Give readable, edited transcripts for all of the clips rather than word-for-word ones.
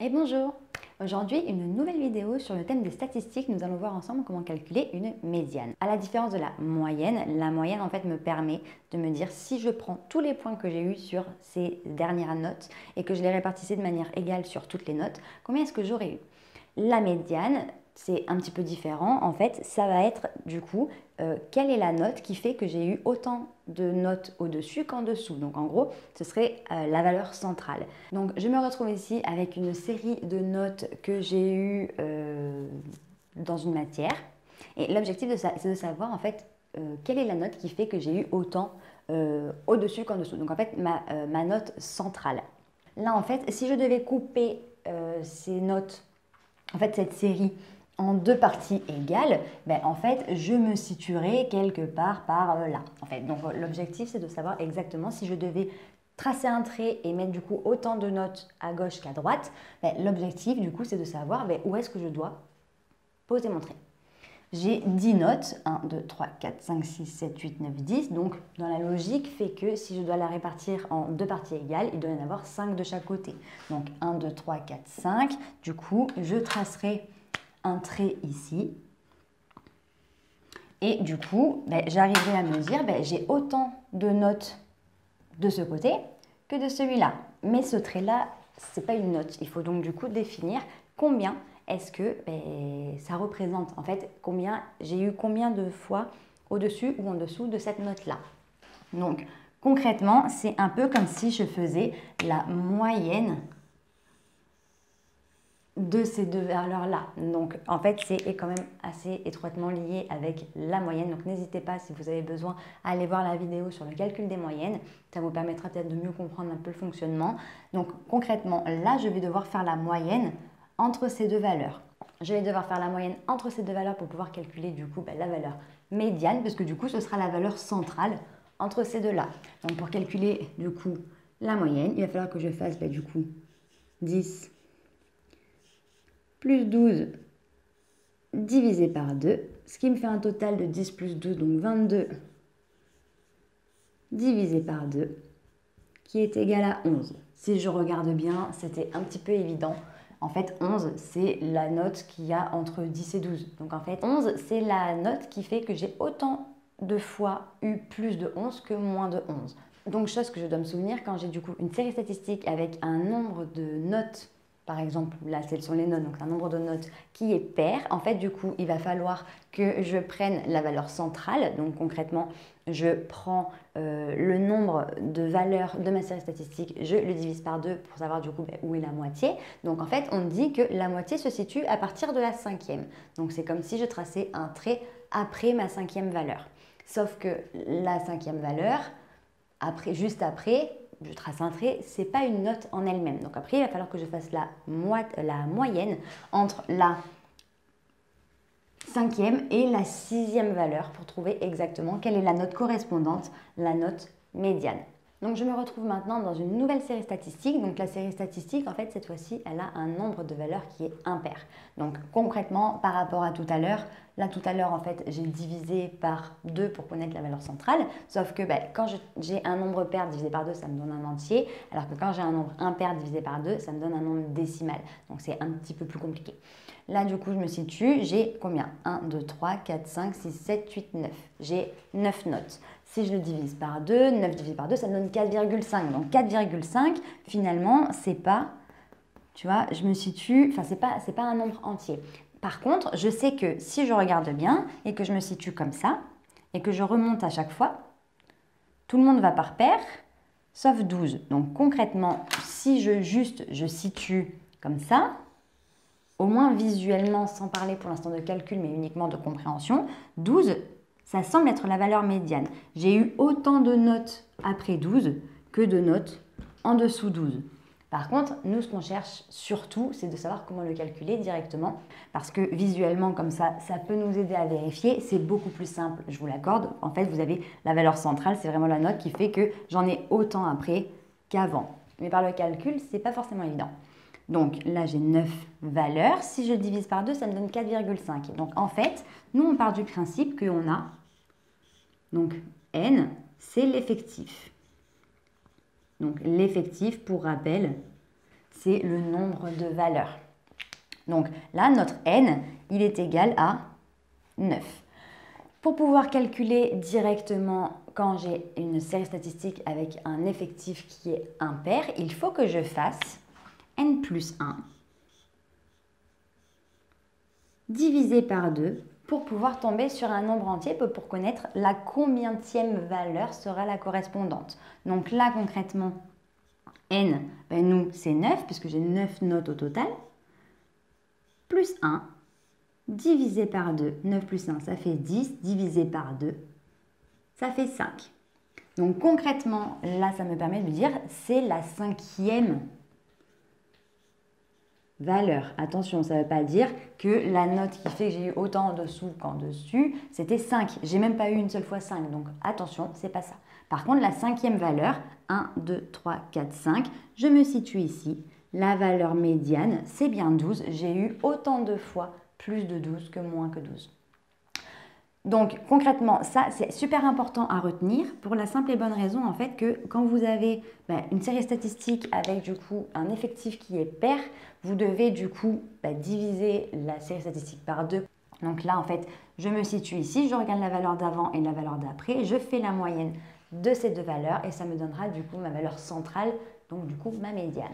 Et bonjour! Aujourd'hui, une nouvelle vidéo sur le thème des statistiques. Nous allons voir ensemble comment calculer une médiane. À la différence de la moyenne en fait me permet de me dire si je prends tous les points que j'ai eus sur ces dernières notes et que je les répartissais de manière égale sur toutes les notes, combien est-ce que j'aurais eu? La médiane, c'est un petit peu différent. En fait, ça va être du coup, quelle est la note qui fait que j'ai eu autant de notes au-dessus qu'en dessous. Donc en gros, ce serait la valeur centrale. Donc je me retrouve ici avec une série de notes que j'ai eues dans une matière. Et l'objectif c'est de savoir en fait quelle est la note qui fait que j'ai eu autant au-dessus qu'en dessous. Donc en fait, ma note centrale. Là en fait, si je devais couper ces notes, en fait cette série en deux parties égales, ben, en fait je me situerai quelque part par là. En fait, donc l'objectif c'est de savoir exactement si je devais tracer un trait et mettre du coup autant de notes à gauche qu'à droite, ben, l'objectif du coup c'est de savoir ben, où est-ce que je dois poser mon trait. J'ai 10 notes, 1, 2, 3, 4, 5, 6, 7, 8, 9, 10. Donc, dans la logique, fait que si je dois la répartir en deux parties égales, il doit y en avoir 5 de chaque côté. Donc, 1, 2, 3, 4, 5. Du coup, je tracerai un trait ici. Et du coup, ben, j'arriverai à me dire, ben, j'ai autant de notes de ce côté que de celui-là. Mais ce trait-là, ce n'est pas une note. Il faut donc du coup définir combien est-ce que ça représente. En fait, j'ai eu combien de fois au-dessus ou en dessous de cette note-là. Donc, concrètement, c'est un peu comme si je faisais la moyenne de ces deux valeurs-là. Donc, en fait, c'est quand même assez étroitement lié avec la moyenne. Donc, n'hésitez pas, si vous avez besoin, à aller voir la vidéo sur le calcul des moyennes. Ça vous permettra peut-être de mieux comprendre un peu le fonctionnement. Donc, concrètement, là, je vais devoir faire la moyenne entre ces deux valeurs. Je vais devoir faire la moyenne entre ces deux valeurs pour pouvoir calculer, du coup, la valeur médiane, parce que, du coup, ce sera la valeur centrale entre ces deux-là. Donc, pour calculer, du coup, la moyenne, il va falloir que je fasse, du coup, 10 plus 12 divisé par 2, ce qui me fait un total de 10 plus 12, donc 22 divisé par 2, qui est égal à 11. Si je regarde bien, c'était un petit peu évident. En fait, 11, c'est la note qu'il y a entre 10 et 12. Donc en fait, 11, c'est la note qui fait que j'ai autant de fois eu plus de 11 que moins de 11. Donc chose que je dois me souvenir quand j'ai du coup une série statistique avec un nombre de notes. Par exemple, là, ce sont les notes, donc un nombre de notes qui est pair. En fait, du coup, il va falloir que je prenne la valeur centrale. Donc, concrètement, je prends le nombre de valeurs de ma série statistique, je le divise par 2 pour savoir du coup où est la moitié. Donc, en fait, on dit que la moitié se situe à partir de la cinquième. Donc, c'est comme si je traçais un trait après ma cinquième valeur. Sauf que la cinquième valeur, juste après, je trace un trait, ce n'est pas une note en elle-même. Donc après, il va falloir que je fasse la moyenne entre la cinquième et la sixième valeur pour trouver exactement quelle est la note correspondante, la note médiane. Donc je me retrouve maintenant dans une nouvelle série statistique. Donc la série statistique, en fait, cette fois-ci, elle a un nombre de valeurs qui est impair. Donc concrètement, par rapport à tout à l'heure, là tout à l'heure, en fait, j'ai divisé par 2 pour connaître la valeur centrale. Sauf que quand j'ai un nombre pair divisé par 2, ça me donne un entier. Alors que quand j'ai un nombre impair divisé par 2, ça me donne un nombre décimal. Donc c'est un petit peu plus compliqué. Là, du coup, je me situe, j'ai combien? 1, 2, 3, 4, 5, 6, 7, 8, 9. J'ai 9 notes. Si je le divise par 2, 9 divisé par 2, ça me donne 4,5. Donc 4,5, finalement, c'est pas, tu vois, je me situe, enfin, c'est pas un nombre entier. Par contre, je sais que si je regarde bien et que je me situe comme ça, et que je remonte à chaque fois, tout le monde va par paire, sauf 12. Donc concrètement, si je situe comme ça, au moins visuellement, sans parler pour l'instant de calcul, mais uniquement de compréhension, 12, ça semble être la valeur médiane. J'ai eu autant de notes après 12 que de notes en dessous 12. Par contre, nous, ce qu'on cherche surtout, c'est de savoir comment le calculer directement, parce que visuellement, comme ça peut nous aider à vérifier. C'est beaucoup plus simple, je vous l'accorde. En fait, vous avez la valeur centrale, c'est vraiment la note qui fait que j'en ai autant après qu'avant. Mais par le calcul, ce n'est pas forcément évident. Donc là, j'ai 9 valeurs. Si je divise par 2, ça me donne 4,5. Donc en fait, nous, on part du principe qu'on a, donc n, c'est l'effectif. Donc l'effectif, pour rappel, c'est le nombre de valeurs. Donc là, notre n, il est égal à 9. Pour pouvoir calculer directement quand j'ai une série statistique avec un effectif qui est impair, il faut que je fasse n plus 1 divisé par 2 pour pouvoir tomber sur un nombre entier pour connaître la combientième valeur sera la correspondante. Donc là, concrètement, n, nous, c'est 9, puisque j'ai 9 notes au total, plus 1, divisé par 2. 9 plus 1, ça fait 10, divisé par 2, ça fait 5. Donc concrètement, là, ça me permet de dire, c'est la 5e valeur. Attention, ça ne veut pas dire que la note qui fait que j'ai eu autant en dessous qu'en dessus, c'était 5. J'ai même pas eu une seule fois 5, donc attention, c'est pas ça. Par contre, la 5e valeur, 1, 2, 3, 4, 5, je me situe ici. La valeur médiane, c'est bien 12. J'ai eu autant de fois plus de 12 que moins que 12. Donc concrètement, ça c'est super important à retenir pour la simple et bonne raison en fait que quand vous avez une série statistique avec du coup un effectif qui est pair, vous devez du coup diviser la série statistique par 2. Donc là en fait, je me situe ici, je regarde la valeur d'avant et la valeur d'après, je fais la moyenne de ces deux valeurs et ça me donnera du coup ma valeur centrale, donc du coup ma médiane.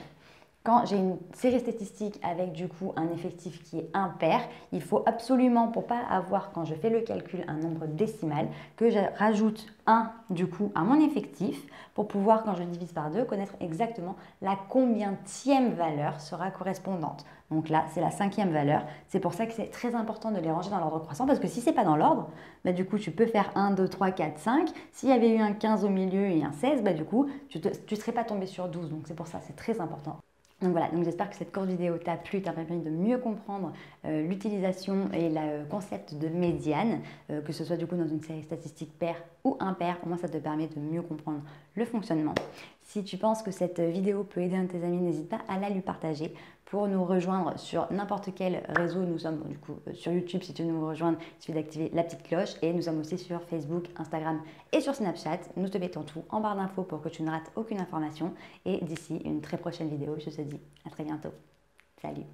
Quand j'ai une série statistique avec du coup un effectif qui est impair, il faut absolument, pour pas avoir quand je fais le calcul un nombre décimal, que je rajoute 1 du coup à mon effectif pour pouvoir, quand je divise par 2, connaître exactement la combientième valeur sera correspondante. Donc là, c'est la 5e valeur. C'est pour ça que c'est très important de les ranger dans l'ordre croissant parce que si ce n'est pas dans l'ordre, du coup, tu peux faire 1, 2, 3, 4, 5. S'il y avait eu un 15 au milieu et un 16, du coup, tu ne serais pas tombé sur 12. Donc c'est pour ça, c'est très important. Donc voilà, donc j'espère que cette courte vidéo t'a plu, t'a permis de mieux comprendre l'utilisation et le concept de médiane, que ce soit du coup dans une série statistique pair ou impair. Au moins ça te permet de mieux comprendre le fonctionnement. Si tu penses que cette vidéo peut aider un de tes amis, n'hésite pas à la lui partager. Pour nous rejoindre sur n'importe quel réseau, nous sommes du coup sur YouTube. Si tu veux nous rejoindre, il suffit d'activer la petite cloche. Et nous sommes aussi sur Facebook, Instagram et sur Snapchat. Nous te mettons tout en barre d'infos pour que tu ne rates aucune information. Et d'ici une très prochaine vidéo, je te dis à très bientôt. Salut!